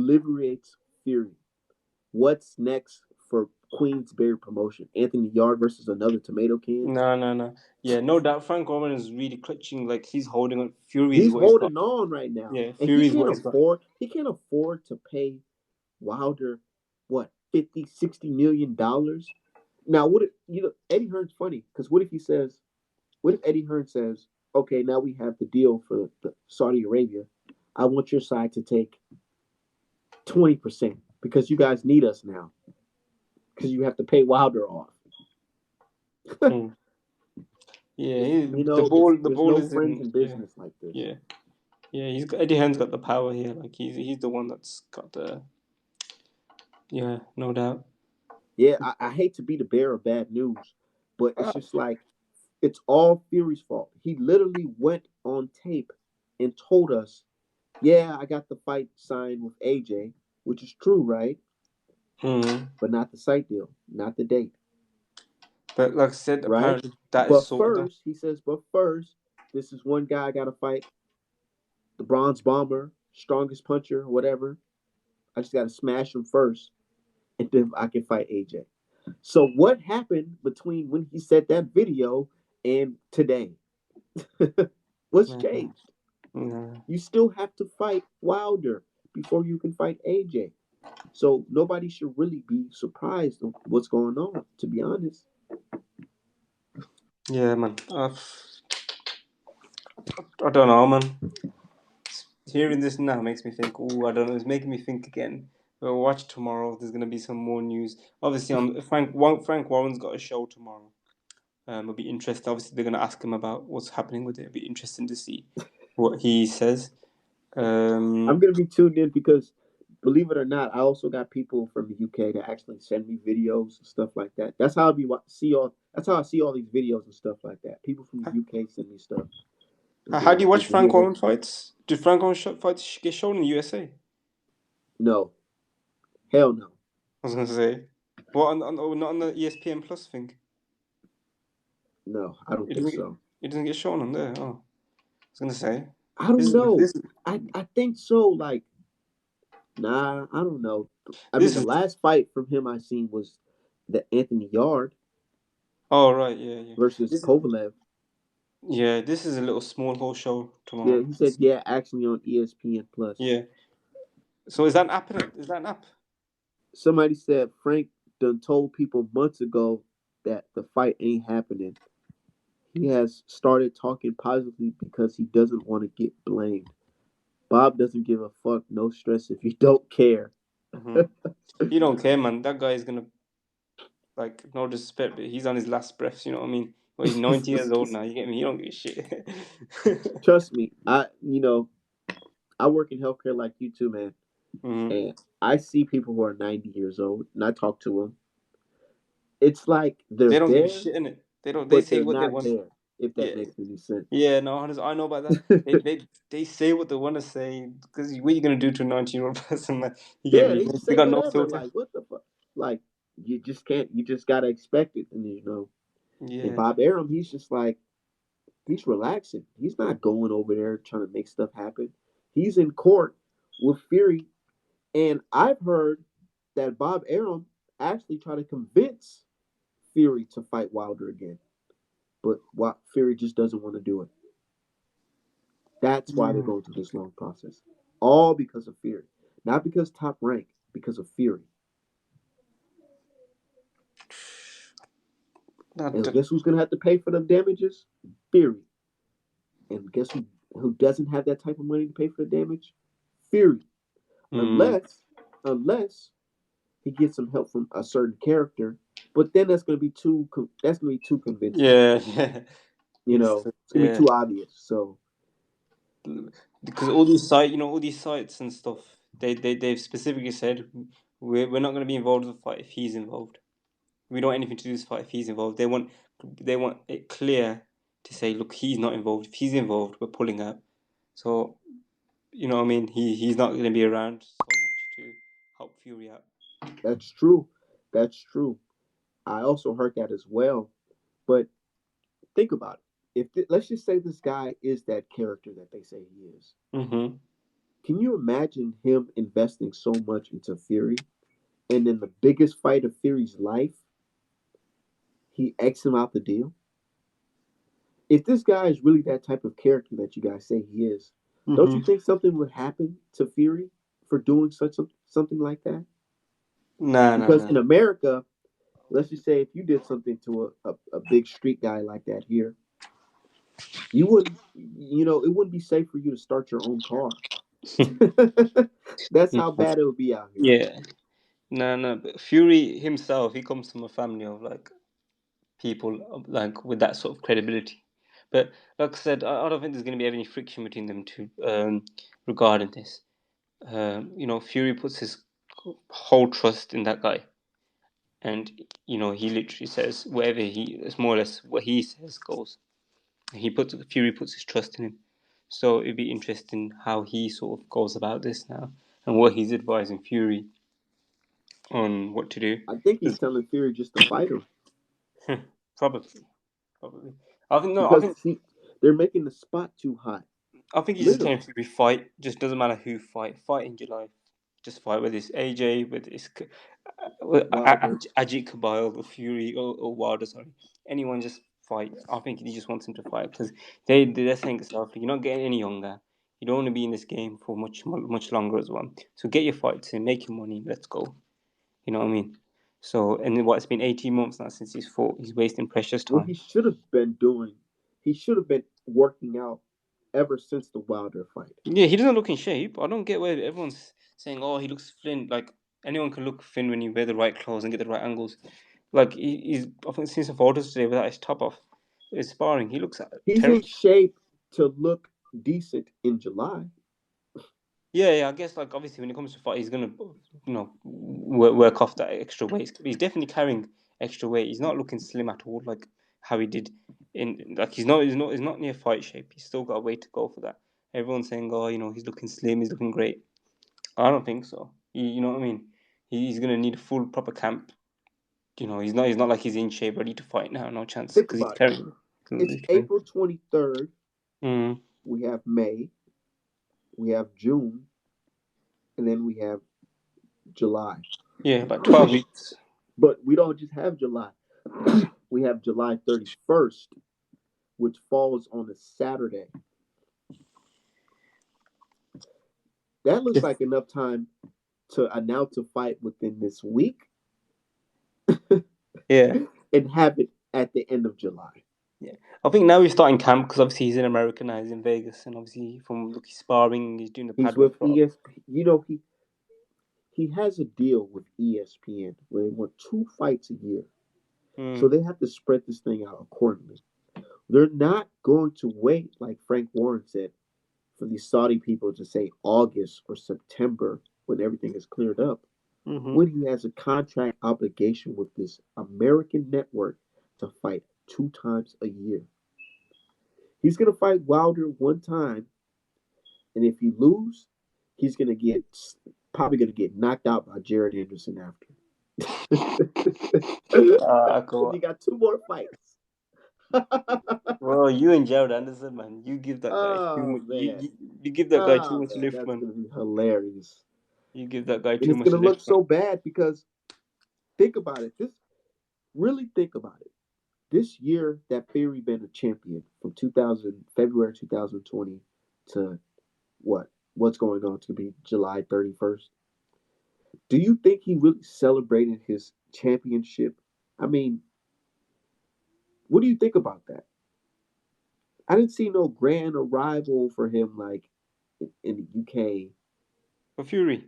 obliterates Fury. What's next for Queensberry promotion? Anthony Yard versus another tomato can? No. Yeah, no doubt. Frank Warren is really clutching. Like he's holding on. Fury is He's what he's got. holding on right now, Yeah, and Fury is what he's got. he can't afford to pay Wilder what 50, $60 million. Now, what if Eddie Hearn's funny because what if Eddie Hearn says, okay, now we have the deal for the Saudi Arabia. I want your side to take 20% because you guys need us now because you have to pay Wilder off. Mm. Yeah, the There's ball no is friends in. in Yeah, business like this. yeah, yeah. Eddie Hearn's got the power here. Like he's the one that's got the. Yeah, no doubt. Yeah, I hate to be the bearer of bad news, but it's Uh, just like it's all Fury's fault. He literally went on tape and told us, "Yeah, I got the fight signed with AJ," which is true, right? mm. But not the site deal, not the date, But like I said, right? apparently that is But sorted out. first, he says, "But first, this is one guy I got to fight, the Bronze Bomber, strongest puncher, whatever. I just got to smash him first, and then I can fight AJ." So what happened between when he said that video and today? What's Mm, changed? no. You still have to fight Wilder before you can fight AJ. So nobody should really be surprised of what's going on, to be honest. Yeah, man. I don't know, man. Hearing this now makes me think. Oh, I don't know. It's making me think again. We'll watch tomorrow. There's gonna be some more news. Obviously, Frank Warren's got a show tomorrow. It'll be interesting. Obviously, they're gonna ask him about what's happening with it. It'll be interesting to see what he says. I'm Um, gonna be tuned in because, believe it or not, I also got people from the UK that actually send me videos and stuff like that. That's how see all. That's how I see all these videos and stuff like that. People from the UK send me stuff, and how do then you we watch can Frank hear Warren this. fights? Do Frank Warren fights get shown in the USA? No, hell no, I was gonna say, what not on the ESPN Plus thing? no, I don't think so. It doesn't get shown on there. Oh, I was gonna say, I don't know. this I think so. Like, nah, I don't know. I mean, this the is. last fight from him I seen was the Anthony Yard Oh right, yeah. versus This Kovalev. Yeah, this is a little small hole show Yeah, tomorrow. he said, yeah, actually on ESPN Plus. Yeah. So is that an app in it? Is that an app? Somebody said Frank done told people months ago that the fight ain't happening. He has started talking positively because he doesn't want to get blamed. Bob doesn't give a fuck, no stress if you don't care. Hmm. He don't care, man. That guy is gonna like no disrespect, but he's on his last breaths. You know what I mean? Well, he's 90 years old now. You get me? He don't give a shit. Trust me, I work in healthcare like you too, man. Hmm. And I see people who are 90 years old and I talk to them. It's like they're They don't give a there, shit in it. They don't. They but say they're what they not want. there, if that Yeah. makes any sense. Yeah. No, I know about that. They say what they want to say because what are you gonna do to a 19-year-old person? Man? You get Yeah, me? they just They say got no whatever. filter. Like, what the fuck? Like, you just can't. You just gotta expect it. And and Yeah. Bob Arum, he's just like he's relaxing. He's not going over there trying to make stuff happen. He's in court with Fury, and I've heard that Bob Arum actually tried to convince Fury to fight Wilder again, but Fury just doesn't want to do it. That's why they're Mm. going through this long process, all because of Fury, not because Top Rank, because of Fury. And That, guess who's gonna have to pay for the damages? Fury. And guess who doesn't have that type of money to pay for the damage? Fury. mm. Unless he gets some help from a certain character, but then that's gonna be too convincing. Yeah, It's gonna be yeah. too obvious. So Because all these sites and stuff, they've specifically said we're not going to be involved with the fight if he's involved. We don't want anything to do with this fight if he's involved. They want it clear to say, look, he's not involved. If he's involved, we're pulling out. So you know what I mean. He's not going to be around so much to help Fury out. that's true. That's true. I also heard that as well. But think about it. Let's just say this guy is that character that they say he is. Mm-hmm. Can you imagine him investing so much into Fury, and then the biggest fight of Fury's life, he X him out the deal? If this guy is really that type of character that you guys say he is, don't you Mm-hmm. think something would happen to Fury for doing something like that? Nah, nah, Because in nah. America, let's just say if you did something to a big street guy like that here, you wouldn't, it wouldn't be safe for you to start your own car. That's how bad it would be out here. Yeah. No, no. But Fury himself, he comes from a family of like people like with that sort of credibility. But like I said, I don't think there's going to be any friction between them two regarding this. Fury puts his whole trust in that guy, and he literally says whatever it's more or less what he says goes. Fury puts his trust in him. So it'd be interesting how he sort of goes about this now and what he's advising Fury on what to do. I think he's 'Cause- telling Fury just to fight him probably, probably. I think no. I because think they're making the spot too hot. I think he's just telling Literally, Fury fight. Just doesn't matter who fight. Fight in July. Just fight whether it's AJ, whether it's Wilder. Ajit Kabyle or Fury or Wilder. Sorry, anyone just fight. I think he just wants him to fight because they're saying stuff. You're not getting any younger. You don't want to be in this game for much longer as well. So get your fights in, make your money. Let's go. You know what I mean? So and then what? It's been 18 months now since he's fought. He's wasting precious What time. he should have been doing, he should have been working out ever since the Wilder fight. Yeah, he doesn't look in shape. I don't get why everyone's saying, "Oh, he looks thin." Like anyone can look thin when you wear the right clothes and get the right angles. Like he's, I think, seen some photos today without his top off. His sparring, he looks He's in terrible. shape to look decent in July. Yeah, yeah. I guess like obviously when it comes to fight, he's gonna, work off that extra weight. He's definitely carrying extra weight. He's not looking slim at all, like how he did in like he's not near fight shape. He's still got a way to go for that. Everyone's saying, "Oh, he's looking slim. He's looking great." I don't think so. You know what I mean? He's gonna need a full proper camp. He's not like he's in shape, ready to fight now. No chance, Think because he's about it. carrying. It's He's carrying. April 23rd. Mm. We have May. We have June. And then we have July. Yeah, about 12 weeks. But we don't just have July. We have July 31st, which falls on a Saturday. That looks like enough time to announce a fight within this week Yeah, and have it at the end of July. yeah. I think now he's starting camp because obviously he's in America now. He's in Vegas, and obviously from look, he's sparring. He's doing the He's pad with work. ESP. He has a deal with ESPN where they want 2 fights a year. So Mm. they have to spread this thing out accordingly. They're not going to wait, like Frank Warren said, for these Saudi people to say August or September when everything is cleared up. Mm-hmm. When he has a contract obligation with this American network to fight 2 times a year. He's gonna fight Wilder one time, and if he lose, he's gonna get probably gonna get knocked out by Jared Anderson after. Because he Cool. got 2 more fights. Well, you and Jared Anderson, man, you give that guy too Oh much. You, man. you, you give that guy too Oh much man, lift, that's man. gonna be hilarious. You give that guy And too it's much gonna look lift, man. so bad because think about it. Really think about it. This year that Fury been a champion from 2000 February 2020 to what's going on to be July 31st. Do you think he really celebrated his championship? I mean, what do you think about that? I didn't see no grand arrival for him like in the UK, For Fury.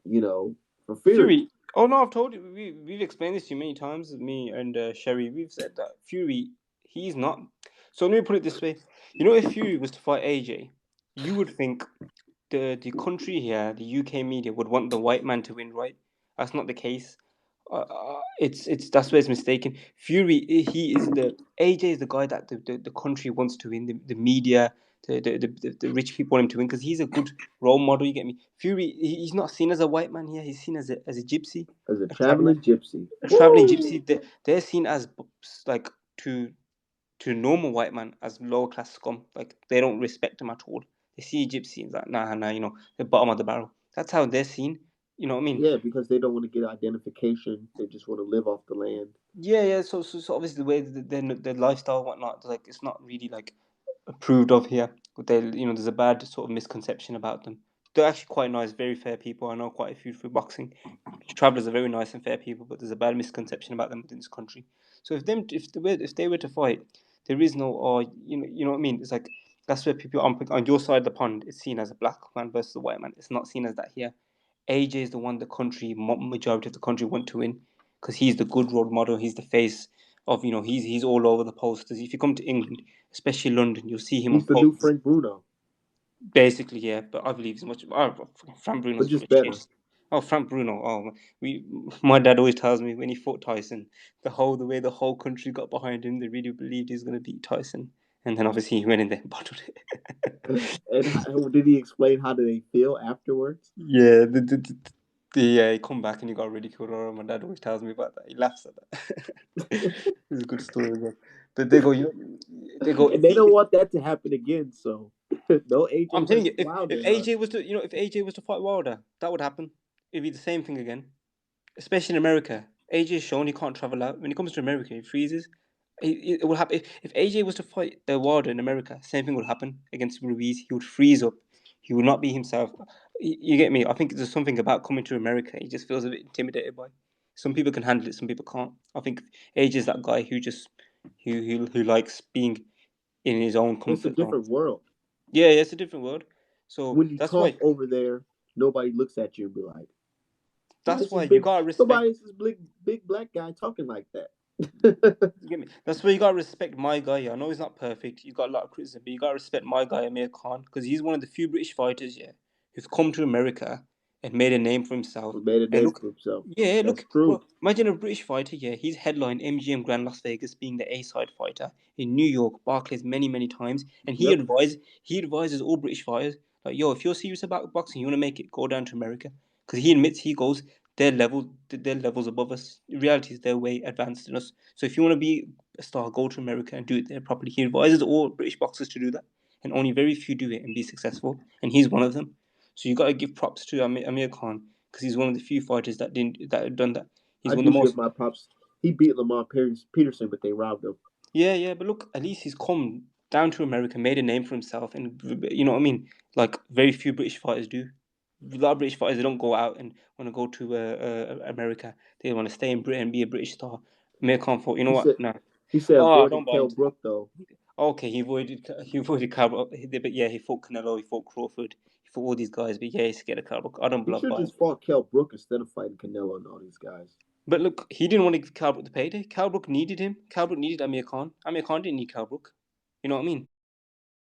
you know, for Fury. Fury. Oh no, I've told you. We've explained this to you many times. Me and Sherry, we've said that Fury, he's not. So let me put it this way: if Fury was to fight AJ, you would think the country here, the UK media, would want the white man to win, right? That's not the case. It's that's where it's mistaken. Fury, he is the AJ is the guy that the country wants to win. The media, the rich people want him to win because he's a good role model. You get me? Fury, he's not seen as a white man here. He's seen as a gypsy, As a a traveler, traveling gypsy. a traveling Woo! gypsy. They're seen as like to normal white man as lower class scum. Like they don't respect him at all. They see Egyptians like, nah, you know, the bottom of the barrel. That's how they're seen. You know what I mean? Yeah, because they don't want to get identification. They just want to live off the land. Yeah. So obviously the way their lifestyle and whatnot, like it's not really like approved of here. They, you know, there's a bad sort of misconception about them. They're actually quite nice, very fair people. I know quite a few through boxing. Travelers are very nice and fair people, but there's a bad misconception about them within this country. So if they were to fight, there is no, you know what I mean. It's like that's where people on your side of the pond. It's seen as a black man versus a white man. It's not seen as that here. AJ is the one the country majority of the country want to win because he's the good role model. He's the face of, you know, he's all over the posters. If you come to England, especially London, you'll see him on He's the new posters. Frank Bruno, Basically, yeah, but I believe he's much. Frank but Bruno's just better. changed. Oh, Frank Bruno. Oh, my dad always tells me when he fought Tyson, the way the whole country got behind him, they really believed he was going to beat Tyson, and then obviously he went in there and bottled it. And did he explain how do they feel afterwards? Yeah, yeah, he come back and he got ridiculed. Or my dad always tells me about that. He laughs at that. It's a good story, bro. But they go. And they don't want that to happen again. So no I'm AJ telling versus you, if Wilder, huh? AJ was to, you know, if AJ was to fight Wilder, that would happen. It'd be the same thing again. Especially in America. AJ's shown he can't travel out. When it comes to America, he freezes. It will happen. If AJ was to fight Wilder in America, same thing would happen against Ruiz. He would freeze up. He would not be himself. You get me? I think there's something about coming to America. He just feels a bit intimidated by. Some people can handle it. Some people can't. I think AJ's that guy who just who likes being in his own It's a comfort zone. different world. Yeah, it's a different world. So When you that's talk why over there, nobody looks at you and be like, "Why is this you big? gotta respect. Why is this big black guy talking like that?" You get me? That's why you gotta respect my guy. I know he's not perfect. He's got a lot of criticism, but you gotta respect my guy Amir Khan because he's one of the few British fighters, yeah, who's come to America and made a name for himself. Who made a And name look, for himself. yeah, That's look. true. Well, imagine a British fighter, yeah. He's headlined MGM Grand Las Vegas, being the A-side fighter in New York, Barclays, many times, and Yep. he advises all British fighters like, yo, if you're serious about boxing, you want to make it, go down to America because he admits he goes their levels above us. In reality, is they're way advanced than us. So if you want to be a star, go to America and do it there properly. He advises all British boxers to do that, and only very few do it and be successful, and he's one of them. So you got to give props to Amir Khan because he's one of the few fighters that have done that. He's I one of do the give most. my props. He beat Lamar Peterson, but they robbed him. Yeah, but look, at least he's come down to America, made a name for himself, and you know what I mean. Like very few British fighters do. A lot of British fighters they don't go out and want to go to America. They want to stay in Britain, be a British star. Amir Khan thought, you know He what? said No. he said Oh, I don't avoided buy Kell into that. Brook though. Okay, he avoided Cowboy, but yeah, he fought Canelo, he fought Crawford, he fought all these guys, but yeah, he's scared of Cowboy. I don't He should buy have into just that. fought Kell Brook instead of fighting Canelo and all these guys. But look, he didn't want to give Cowboy the payday. Cowboy needed him. Cowboy needed Amir Khan. Amir Khan didn't need Cowboy. You know what I mean?